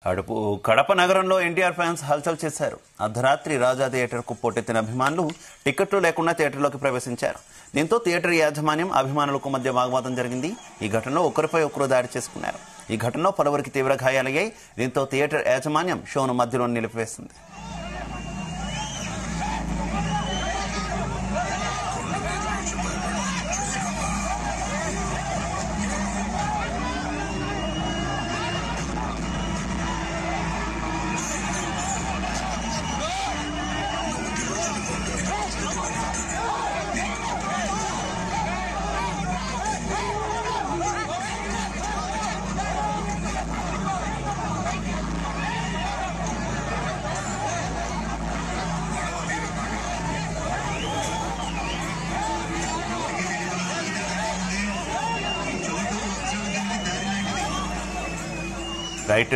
అడుపు కడప నగరంలో ఎన్టీఆర్ ఫ్యాన్స్ హల్చల్ చేశారు. అర్ధరాత్రి రాజా థియేటర్కు పోటెత్తిన అభిమానులు టికెట్లు లేకుండా థియేటర్లోకి ప్రవేశించారు. దీంతో థియేటర్ యాజమాన్యం అభిమానులకు మధ్య వాగ్వాదం జరిగింది. ఈ ఘటనలో ఒకరిపై ఒకరు దాడి చేసుకున్నారు. ఈ ఘటనలో పలువురికి తీవ్ర గాయాలయ్యాయి. దీంతో థియేటర్ యాజమాన్యం షోను మధ్యలో నిలిపివేసింది. రైట్,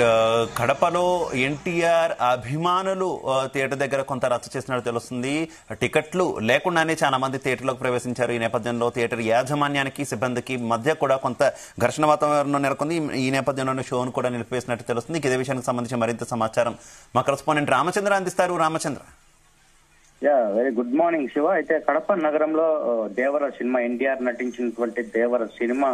కడపలో ఎన్టీఆర్ అభిమానులు థియేటర్ దగ్గర కొంత రచ్చ చేసినట్టు తెలుస్తుంది. టికెట్లు లేకుండానే చాలా మంది థియేటర్లోకి ప్రవేశించారు. ఈ నేపథ్యంలో థియేటర్ యాజమాన్యానికి సిబ్బందికి మధ్య కూడా కొంత ఘర్షణ వాతావరణం నెలకొంది. ఈ నేపథ్యంలోనే షోను కూడా నిలిపివేసినట్టు తెలుస్తుంది. ఇదే విషయానికి సంబంధించి మరింత సమాచారం మా కరెస్పాండెంట్ రామచంద్ర అందిస్తారు. Ramachandra. Very good morning Shiva. అయితే కడప నగరంలో దేవర సినిమా, ఎన్టీఆర్ నటించినటువంటి దేవర సినిమా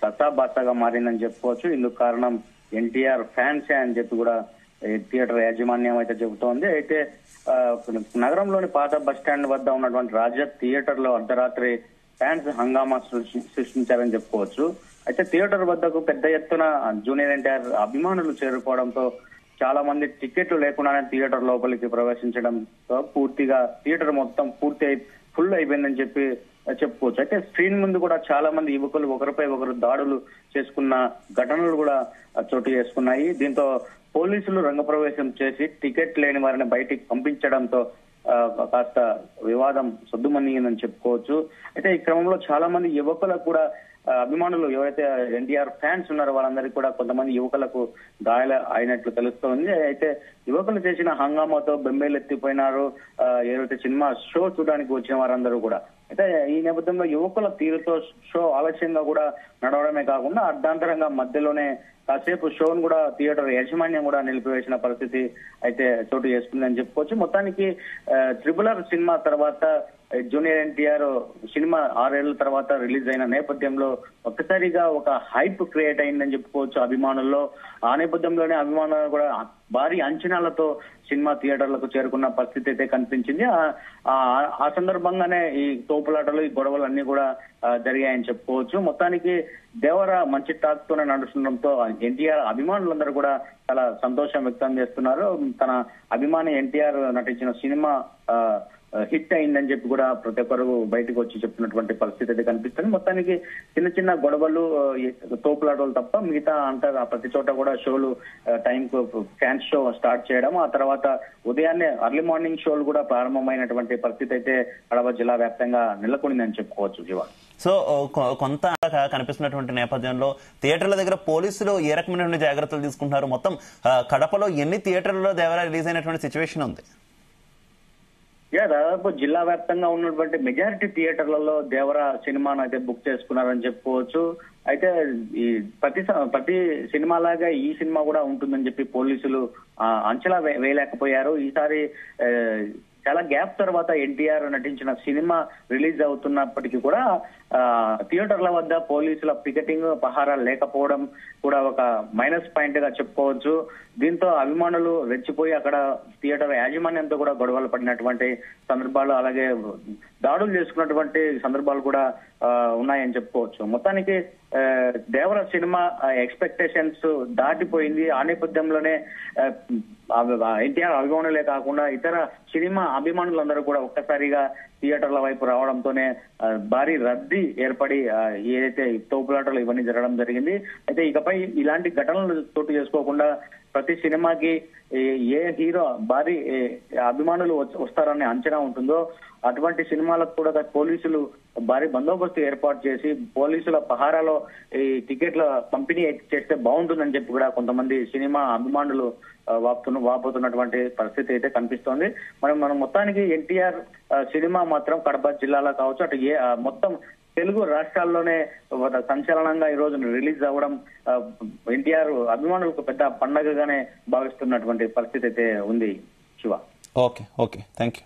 రసాబాసాగా మారిందని చెప్పుకోవచ్చు. ఇందుకు కారణం ఎన్టీఆర్ ఫ్యాన్సే అని చెప్పి కూడా థియేటర్ యాజమాన్యం అయితే చెబుతోంది. అయితే నగరంలోని పాత బస్టాండ్ వద్ద ఉన్నటువంటి రాజా థియేటర్ లో అర్ధరాత్రి ఫ్యాన్స్ హంగామా సృష్టించారని చెప్పుకోవచ్చు. అయితే థియేటర్ వద్దకు పెద్ద ఎత్తున జూనియర్ ఎన్టీఆర్ అభిమానులు చేరుకోవడంతో చాలా మంది టికెట్లు లేకుండానే థియేటర్ లోపలికి ప్రవేశించడంతో పూర్తిగా థియేటర్ మొత్తం ఫుల్ అయిపోయిందని చెప్పుకోవచ్చు. అయితే స్క్రీన్ ముందు కూడా చాలా మంది యువకులు ఒకరిపై ఒకరు దాడులు చేసుకున్న ఘటనలు కూడా చోటు చేసుకున్నాయి. దీంతో పోలీసులు రంగప్రవేశం చేసి టికెట్ లేని వారిని బయటికి పంపించడంతో కాస్త వివాదం సద్దుమణిగిందని చెప్పుకోవచ్చు. అయితే ఈ క్రమంలో చాలా మంది యువకులకు కూడా అభిమానులు ఎవరైతే ఎన్టీఆర్ ఫ్యాన్స్ ఉన్నారో వాళ్ళందరికీ కూడా కొంతమంది యువకులకు గాయాలు అయినట్లు తెలుస్తోంది. అయితే యువకులు చేసిన హంగామాతో బెంబేలెత్తిపోయినారు ఏదైతే సినిమా షో చూడడానికి వచ్చిన వారందరూ కూడా. అయితే ఈ నేపథ్యంలో యువకుల తీరుతో షో ఆలస్యంగా కూడా నడవడమే కాకుండా అర్ధాంతరంగా మధ్యలోనే కాసేపు షోను కూడా థియేటర్ యాజమాన్యం కూడా నిలిపివేసిన పరిస్థితి అయితే చోటు చేసుకుందని చెప్పుకోవచ్చు. మొత్తానికి RRR సినిమా తర్వాత జూనియర్ ఎన్టీఆర్ సినిమా 6 ఏళ్ల తర్వాత రిలీజ్ అయిన నేపథ్యంలో ఒక్కసారిగా ఒక హైప్ క్రియేట్ అయిందని చెప్పుకోవచ్చు అభిమానుల్లో. ఆ నేపథ్యంలోనే అభిమానులు కూడా భారీ అంచనాలతో సినిమా థియేటర్లకు చేరుకున్న పరిస్థితి అయితే కనిపించింది. ఆ సందర్భంగానే ఈ తోపులాటలు, ఈ గొడవలు అన్ని కూడా జరిగాయని చెప్పుకోవచ్చు. మొత్తానికి దేవర మంచి టాక్ తోనే నడుస్తుండటంతో ఎన్టీఆర్ అభిమానులందరూ కూడా చాలా సంతోషం వ్యక్తం చేస్తున్నారు. తన అభిమాని ఎన్టీఆర్ నటించిన సినిమా హిట్ అయిందని చెప్పి కూడా ప్రతి ఒక్కరు బయటకు వచ్చి చెప్తున్నటువంటి పరిస్థితి అయితే కనిపిస్తుంది. మొత్తానికి చిన్న చిన్న గొడవలు, తోపులాటలు తప్ప మిగతా అంతా ప్రతి చోట కూడా షోలు టైంకు ఫ్యాన్స్ షో స్టార్ట్ చేయడం, ఆ తర్వాత ఉదయాన్నే అర్లీ మార్నింగ్ షోలు కూడా ప్రారంభమైనటువంటి పరిస్థితి అయితే కడప జిల్లా వ్యాప్తంగా నెలకొనిందని చెప్పుకోవచ్చు జీవా. సో కొంత కనిపిస్తున్నటువంటి నేపథ్యంలో థియేటర్ల దగ్గర పోలీసులు ఏ రకమైనటువంటి జాగ్రత్తలు తీసుకుంటున్నారు? మొత్తం కడపలో ఎన్ని థియేటర్లలో దేవరా రిలీజ్ అయినటువంటి సిచ్యువేషన్ ఉంది? దాదాపు జిల్లా వ్యాప్తంగా ఉన్నటువంటి మెజారిటీ థియేటర్లలో దేవర సినిమాను అయితే బుక్ చేసుకున్నారని చెప్పుకోవచ్చు. అయితే ఈ ప్రతి సినిమా లాగా ఈ సినిమా కూడా ఉంటుందని చెప్పి పోలీసులు అంచనా వేయలేకపోయారు. ఈసారి చాలా గ్యాప్ తర్వాత ఎన్టీఆర్ నటించిన సినిమా రిలీజ్ అవుతున్నప్పటికీ కూడా థియేటర్ల వద్ద పోలీసుల పికెటింగ్, పహారా లేకపోవడం కూడా ఒక మైనస్ పాయింట్ గా చెప్పుకోవచ్చు. దీంతో అభిమానులు రెచ్చిపోయి అక్కడ థియేటర్ యాజమాన్యంతో కూడా గొడవలు పడినటువంటి సందర్భాలు, అలాగే దాడులు చేసుకున్నటువంటి సందర్భాలు కూడా ఉన్నాయని చెప్పుకోవచ్చు. మొత్తానికి దేవర సినిమా ఎక్స్పెక్టేషన్స్ దాటిపోయింది. ఆ నేపథ్యంలోనే ఎన్టీఆర్ అభిమానులే కాకుండా ఇతర సినిమా అభిమానులందరూ కూడా ఒక్కసారిగా థియేటర్ల వైపు రావడంతోనే భారీ రద్దీ ఏర్పడి ఏదైతే తోపులాటలు ఇవన్నీ జరగడం జరిగింది. అయితే ఇకపై ఇలాంటి ఘటనలు చోటు చేసుకోకుండా ప్రతి సినిమాకి ఏ హీరో భారీ అభిమానులు వస్తారనే అంచనా ఉంటుందో అటువంటి సినిమాలకు కూడా పోలీసులు భారీ బందోబస్తు ఏర్పాటు చేసి పోలీసుల పహారాలో ఈ టికెట్ల పంపిణీ చేస్తే బాగుంటుందని చెప్పి కూడా కొంతమంది సినిమా అభిమానులు వాపోతున్నటువంటి పరిస్థితి అయితే కనిపిస్తోంది. మనం మొత్తానికి ఎన్టీఆర్ సినిమా మాత్రం కడప జిల్లాలో కావచ్చు, అటు మొత్తం తెలుగు రాష్ట్రాల్లోనే ఒక సంచలనంగా ఈ రోజు రిలీజ్ అవ్వడం ఎన్టీఆర్ అభిమానులకు పెద్ద పండగగానే భావిస్తున్నటువంటి పరిస్థితి అయితే ఉంది శివ. Okay, thank you.